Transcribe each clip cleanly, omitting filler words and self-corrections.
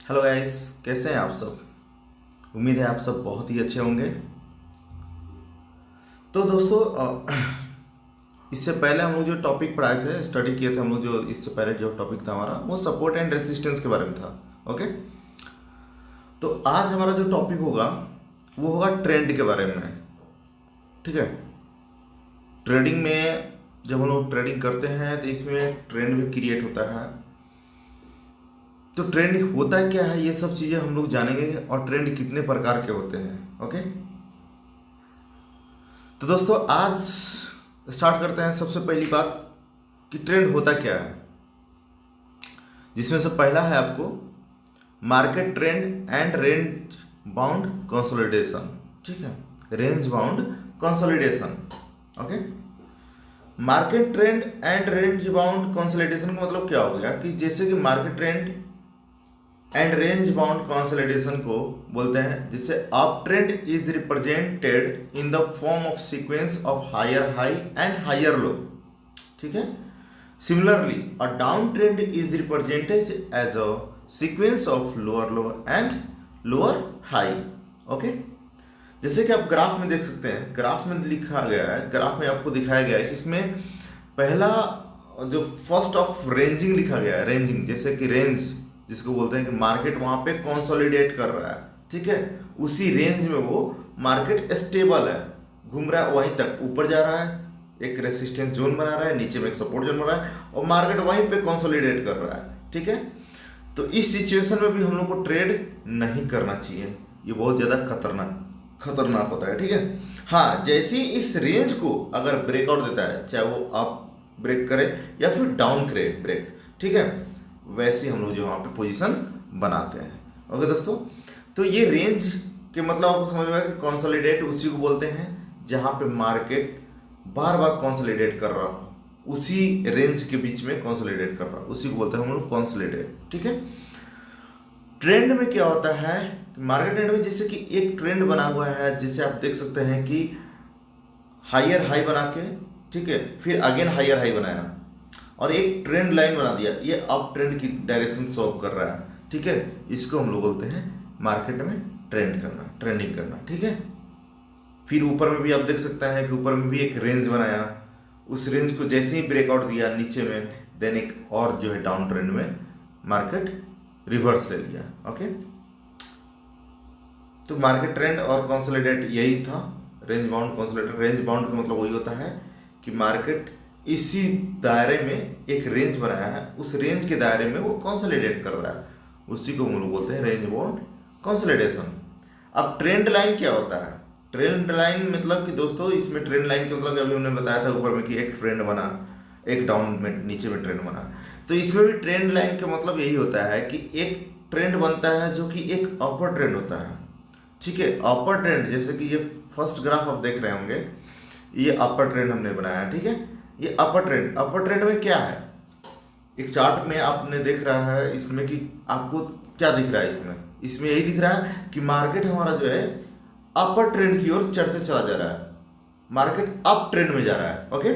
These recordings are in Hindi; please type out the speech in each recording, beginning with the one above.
हेलो गाइस, कैसे हैं आप सब। उम्मीद है आप सब बहुत ही अच्छे होंगे। तो दोस्तों इससे पहले हम लोग जो टॉपिक पढ़ाए थे, स्टडी किए थे हम लोग, जो इससे पहले जो टॉपिक था हमारा वो सपोर्ट एंड रेसिस्टेंस के बारे में था। ओके, तो आज हमारा जो टॉपिक होगा वो होगा ट्रेंड के बारे में। ठीक है, ट्रेडिंग में जब हम लोग ट्रेडिंग करते हैं तो इसमें ट्रेंड भी क्रिएट होता है। तो ट्रेंड होता क्या है, ये सब चीज़ें हम लोग जानेंगे, और ट्रेंड कितने प्रकार के होते हैं। ओके, तो दोस्तों आज स्टार्ट करते हैं। सबसे पहली बात कि ट्रेंड होता क्या है, जिसमें से पहला है आपको market trend and range bound consolidation. ठीक है, range bound consolidation. Okay, market trend and range bound consolidation का मतलब क्या हो गया कि जैसे कि market trend and range bound consolidation को बोलते हैं, जिससे up trend is represented in the form of sequence of higher high and higher low. ठीक है, similarly a down trend is represented as a sequence of lower low and lower high. Okay, जैसे कि आप ग्राफ में देख सकते हैं, ग्राफ में लिखा गया है, ग्राफ में आपको दिखाया गया है कि इसमें पहला जो फर्स्ट ऑफ रेंजिंग लिखा गया है, रेंजिंग जैसे कि रेंज जिसको बोलते हैं कि मार्केट वहां पे कंसोलिडेट कर रहा है। ठीक है, उसी रेंज में वो मार्केट स्टेबल है, घूम रहा है, वहीं तक ऊपर जा रहा है, एक रेसिस्टेंस जोन बना रहा है, नीचे में एक सपोर्ट जोन बना रहा है, और मार्केट वहीं पे कंसोलिडेट कर रहा है। ठीक है, तो इस सिचुएशन में भी हम लोग को ट्रेड नहीं करना चाहिए, ये बहुत ज़्यादा खतरनाक होता है। ठीक है, हाँ, जैसे ही इस रेंज को अगर ब्रेकआउट देता है, चाहे वो अप ब्रेक करे या फिर डाउन करे ब्रेक, ठीक है, वैसे हम लोग जो वहाँ पे पोजीशन बनाते हैं। ओके दोस्तों, तो ये रेंज के मतलब आपको समझ में आया कि कंसोलिडेट उसी को बोलते हैं जहाँ पे मार्केट बार बार कंसोलिडेट कर रहा हो, उसी रेंज के बीच में कंसोलिडेट कर रहा हो, उसी को बोलते हैं हम लोग कंसोलिडेट। ठीक है, ट्रेंड में क्या होता है, मार्केट ट्रेंड में जैसे कि एक ट्रेंड बना हुआ है, जैसे आप देख सकते हैं कि हायर हाई बना के, ठीक है, फिर अगेन हायर हाई बनाया और एक ट्रेंड लाइन बना दिया, ये अप ट्रेंड की डायरेक्शन शो कर रहा है। ठीक है, इसको हम लोग बोलते हैं मार्केट में ट्रेंड करना, ट्रेंडिंग करना। ठीक है, फिर ऊपर में भी आप देख सकते हैं कि ऊपर में भी एक रेंज बनाया, उस रेंज को जैसे ही ब्रेकआउट दिया नीचे में, देन एक और जो है डाउन ट्रेंड में मार्केट रिवर्स ले लिया। ओके, तो मार्केट ट्रेंड और कंसोलिडेट यही था, range bound consolidate. Range bound का मतलब वही होता है कि मार्केट इसी दायरे में एक रेंज बनाया है, उस रेंज के दायरे में वो कंसोलिडेट कर रहा है, उसी को हम लोग बोलते हैं रेंज बाउंड कंसोलिडेशन। अब ट्रेंड लाइन क्या होता है, ट्रेंड लाइन मतलब कि दोस्तों इसमें ट्रेंड लाइन के मतलब अभी हमने बताया था ऊपर में कि एक ट्रेंड बना, एक डाउन में नीचे में ट्रेंड बना, तो इसमें भी ट्रेंड लाइन का मतलब यही होता है कि एक ट्रेंड बनता है जो कि एक अपर ट्रेंड होता है। ठीक है, अपर ट्रेंड जैसे कि ये फर्स्ट ग्राफ आप देख रहे होंगे, ये अपर ट्रेंड हमने बनाया। ठीक है, ये अपर ट्रेंड, अपर ट्रेंड में क्या है, एक चार्ट में आपने देख रहा है इसमें कि आपको क्या दिख रहा है, इसमें यही दिख रहा है कि मार्केट हमारा जो है अपर ट्रेंड की ओर चढ़ते चला जा रहा है, मार्केट अप ट्रेंड में जा रहा है। ओके,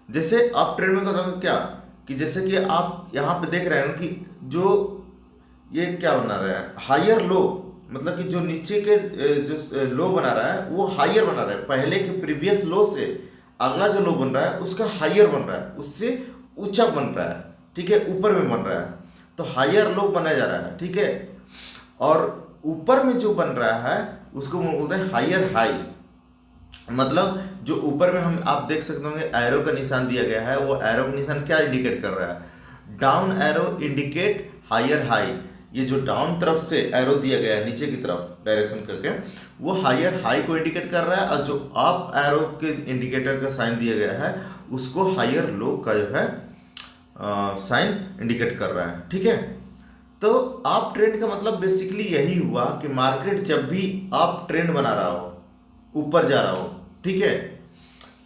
जैसे अप ट्रेंड में मतलब क्या कि जैसे कि आप यहाँ पे देख रहे हो कि जो ये क्या बना रहा है, हायर लो, मतलब कि जो नीचे के जो लो बना रहा है वो हायर बना रहा है, पहले के प्रीवियस लो से अगला जो लो बन रहा है उसका हायर बन रहा है, उससे ऊंचा बन रहा है। ठीक है, ऊपर में बन रहा है, तो हायर लो बना जा रहा है। ठीक है, और ऊपर में जो बन रहा है उसको बोलते हैं हायर हाई, मतलब जो ऊपर में हम आप देख सकते होंगे एरो का निशान दिया गया है, वो एरो का निशान क्या इंडिकेट कर रहा है, down arrow indicate higher high. ये जो डाउन तरफ से एरो दिया गया है नीचे की तरफ डायरेक्शन करके, वो हायर हाई को इंडिकेट कर रहा है, और जो अप एरो के इंडिकेटर का साइन दिया गया है उसको हायर लो का जो है साइन इंडिकेट कर रहा है। ठीक है, तो अप ट्रेंड का मतलब बेसिकली यही हुआ कि मार्केट जब भी अप ट्रेंड बना रहा हो, ऊपर जा रहा हो, ठीक है,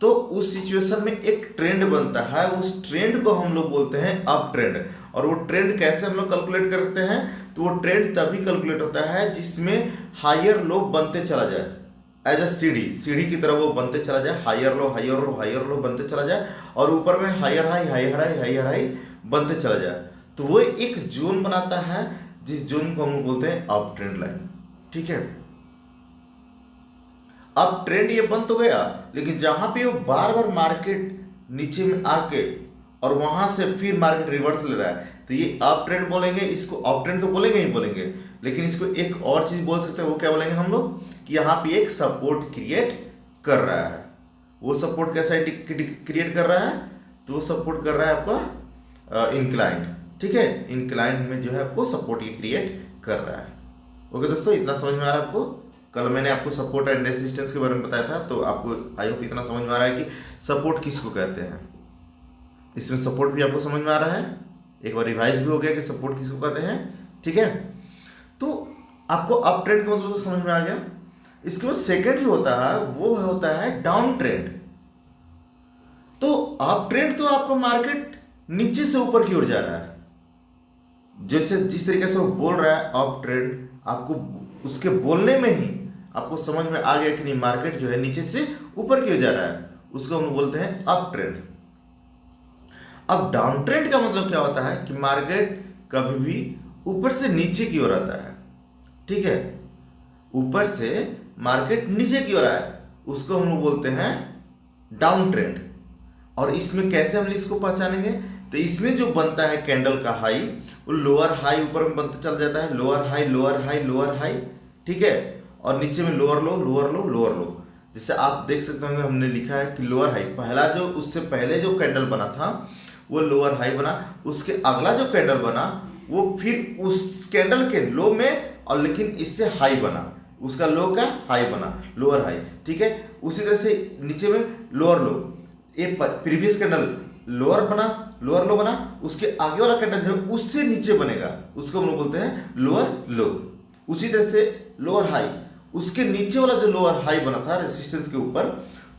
तो उस सिचुएशन में एक ट्रेंड बनता है, उस ट्रेंड को हम लोग बोलते हैं अप ट्रेंड। और वो ट्रेंड कैसे हम लोग कैलकुलेट करते हैं, तो वो ट्रेंड तभी कैलकुलेट होता है जिसमें हायर लो बनते चला जाए, एज अ सीढ़ी की तरह वो बनते चला जाए, higher low higher low higher low बनते चला जाए, और ऊपर में higher high higher high higher high बनते चला जाए, तो वो एक जोन बनाता है जिस जोन को हम लोग बोलते हैं अप ट्रेंड लाइन। ठीक है, अब ट्रेंड ये बंद तो गया, लेकिन जहां पे वो बार बार मार्केट नीचे में आके और वहां से फिर मार्केट रिवर्स ले रहा है, तो ये अप ट्रेंड बोलेंगे। इसको अप ट्रेंड तो बोलेंगे ही बोलेंगे, लेकिन इसको एक और चीज बोल सकते हैं, वो क्या बोलेंगे हम लोग, कि यहाँ पे एक सपोर्ट क्रिएट कर रहा है। वो सपोर्ट कैसा क्रिएट कर रहा है, तो वो सपोर्ट कर रहा है आपका इंक्लाइंड। ठीक है, इंक्लाइंड में जो है आपको सपोर्ट ये क्रिएट कर रहा है। ओके दोस्तों, इतना समझ में आ रहा है आपको। कल मैंने आपको सपोर्ट एंड रेजिस्टेंस के बारे में बताया था, तो आपको आई होप इतना समझ में आ रहा है कि सपोर्ट किसको कहते हैं। इसमें सपोर्ट भी आपको समझ में आ रहा है, एक बार रिवाइज भी हो गया कि सपोर्ट किसको कहते हैं। ठीक है, तो आपको अप ट्रेंड का मतलब तो समझ में आ गया। इसके बाद सेकंड जो होता है वो होता है डाउन ट्रेंड। तो अप ट्रेंड तो आपका मार्केट नीचे से ऊपर की ओर जा रहा है, जैसे जिस तरीके से वो बोल रहा है अप ट्रेंड, आपको उसके बोलने में ही आपको समझ में आ गया कि नहीं, मार्केट जो है नीचे से ऊपर की ओर जा रहा है, उसको हम बोलते हैं अप ट्रेंड। अब डाउन ट्रेंड का मतलब क्या होता है कि मार्केट कभी भी ऊपर से नीचे की ओर आता है। ठीक है, ऊपर से मार्केट नीचे की ओर आया, उसको हम लोग बोलते हैं डाउन ट्रेंड। और इसमें कैसे हम इसको पहचानेंगे, तो इसमें जो बनता है कैंडल का हाई, वो लोअर हाई ऊपर में बनता चल जाता है, lower high lower high lower high. ठीक है, और नीचे में लोअर लो लोअर लो लोअर लो। जैसे आप देख सकते होंगे हमने लिखा है कि लोअर हाई, पहला जो उससे पहले जो कैंडल बना था वो लोअर हाई बना, उसके अगला जो कैंडल बना वो फिर उस कैंडल के लो में, और लेकिन इससे हाई बना, उसका लो का हाई बना, लोअर हाई। ठीक है, उसी तरह से नीचे में लोअर लो, ये प्रीवियस कैंडल लोअर बना, लोअर लो बना, उसके आगे वाला कैंडल जो है उससे नीचे बनेगा, उसको हम लोग बोलते हैं लोअर लो। उसी तरह से लोअर हाई, उसके नीचे वाला जो लोअर हाई बना था रेजिस्टेंस के ऊपर,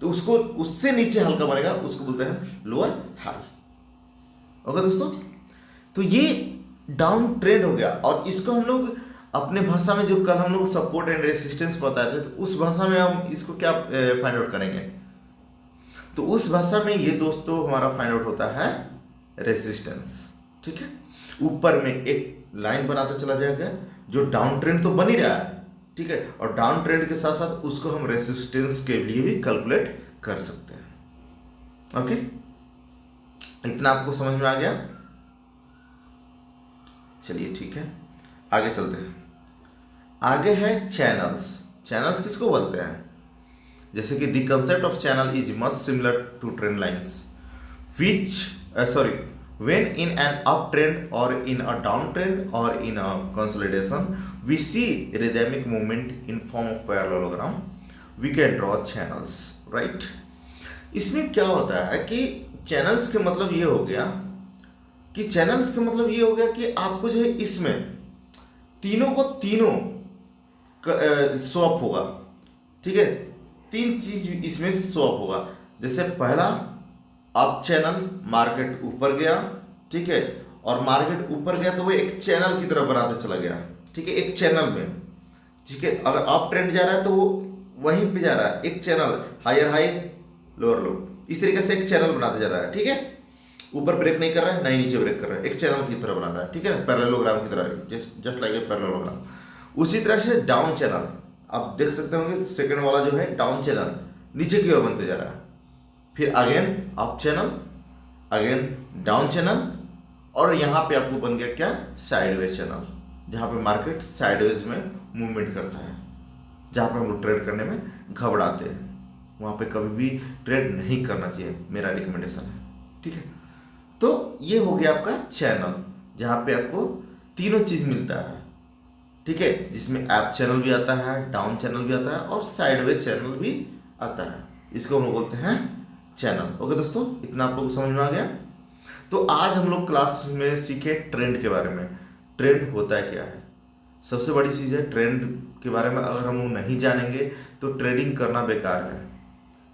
तो उसको उससे नीचे हल्का बनेगा, उसको बोलते हैं लोअर हाई। ओके दोस्तों, तो ये डाउन ट्रेंड हो गया। और इसको हम लोग अपने भाषा में, जो कल हम लोग सपोर्ट एंड रेजिस्टेंस बताए थे, तो उस भाषा में हम इसको क्या फाइंड आउट करेंगे, तो उस भाषा में ये दोस्तों हमारा फाइंड आउट होता है रेजिस्टेंस। ठीक है, ऊपर में एक लाइन बनाता चला जाएगा, जो डाउन ट्रेंड तो बन ही रहा है। ठीक है, और डाउन ट्रेंड के साथ साथ उसको हम रेजिस्टेंस के लिए भी कैलकुलेट कर सकते हैं। ओके, इतना आपको समझ में आ गया। चलिए ठीक है, आगे चलते हैं। आगे है चैनल्स। चैनल्स किसको बोलते हैं, जैसे कि the concept of channel is much similar to trend lines which when in an uptrend or in a downtrend or in a consolidation we see rhythmic movement in form of parallelogram, we can draw channels, right? इसमें क्या होता है कि चैनल्स के मतलब ये हो गया कि आपको जो है इसमें तीनों को तीनों स्वैप होगा। ठीक है, तीन चीज इसमें स्वैप होगा। जैसे पहला अप चैनल, मार्केट ऊपर गया। ठीक है, और मार्केट ऊपर गया तो वो एक चैनल की तरह बनाते चला गया। ठीक है, एक चैनल में। ठीक है, अगर अप ट्रेंड जा रहा है तो वो वहीं पे जा रहा है, एक channel, higher high lower low, इस तरीके से एक चैनल बनाते जा रहा है। ठीक है, ऊपर ब्रेक नहीं कर रहा है, नहीं नीचे ब्रेक कर रहा है, एक चैनल की तरह बना रहा है। ठीक है, पैरेललोग्राम की तरह, जस्ट लाइक ए पैरेललोग्राम। उसी तरह से डाउन चैनल, आप देख सकते होंगे सेकंड वाला जो है डाउन चैनल नीचे की ओर बनते जा रहा है, फिर again up channel, again down channel, और यहाँ पे आपको बन गया क्या, साइडवेज चैनल, जहाँ पे मार्केट साइडवेज में मूवमेंट करता है, जहाँ पे हम लोग ट्रेड करने में घबराते हैं, वहाँ पे कभी भी ट्रेड नहीं करना चाहिए, मेरा रिकमेंडेशन है। ठीक है, तो ये हो गया आपका चैनल, जहाँ पे आपको तीनों चीज मिलता है। ठीक है, जिसमें अप चैनल भी आता है, डाउन चैनल भी आता है, और साइडवेज चैनल भी आता है, इसको हम लोग बोलते हैं चैनल। ओके दोस्तों, इतना आप लोग को समझ में आ गया। तो आज हम लोग क्लास में सीखे ट्रेंड के बारे में। ट्रेंड होता क्या है, सबसे बड़ी चीज़ है ट्रेंड के बारे में अगर हम लोग नहीं जानेंगे तो ट्रेडिंग करना बेकार है।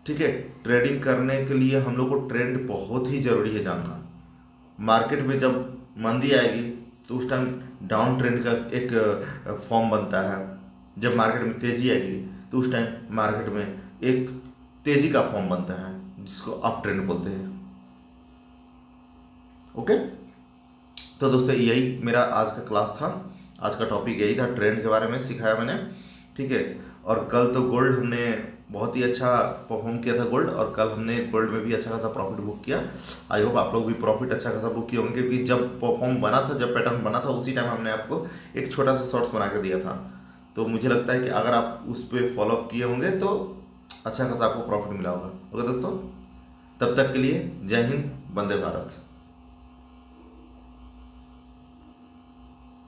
ठीक है, ट्रेडिंग करने के लिए हम लोग को ट्रेंड बहुत ही ज़रूरी है जानना। मार्केट में जब मंदी आएगी तो उस टाइम डाउन ट्रेंड का एक फॉर्म बनता है, जब मार्केट में तेज़ी आएगी तो उस टाइम मार्केट में एक तेज़ी का फॉर्म बनता है, जिसको अप ट्रेंड बोलते हैं। ओके, तो दोस्तों यही मेरा आज का क्लास था। आज का टॉपिक यही था, ट्रेंड के बारे में सिखाया मैंने, ठीक है। और कल तो गोल्ड हमने बहुत ही अच्छा परफॉर्म किया था गोल्ड, और कल हमने गोल्ड में भी अच्छा खासा प्रॉफिट बुक किया। आई होप आप लोग भी प्रॉफिट अच्छा खासा बुक किए होंगे, क्योंकि जब परफॉर्म बना था, जब पैटर्न बना था, उसी टाइम हमने आपको एक छोटा सा शॉर्ट्स बना के दिया था। तो मुझे लगता है कि अगर आप उस पर फॉलो अप किए होंगे तो अच्छा खासा आपको प्रॉफिट मिला होगा। ओके दोस्तों, तब तक के लिए जय हिंद, वंदे भारत।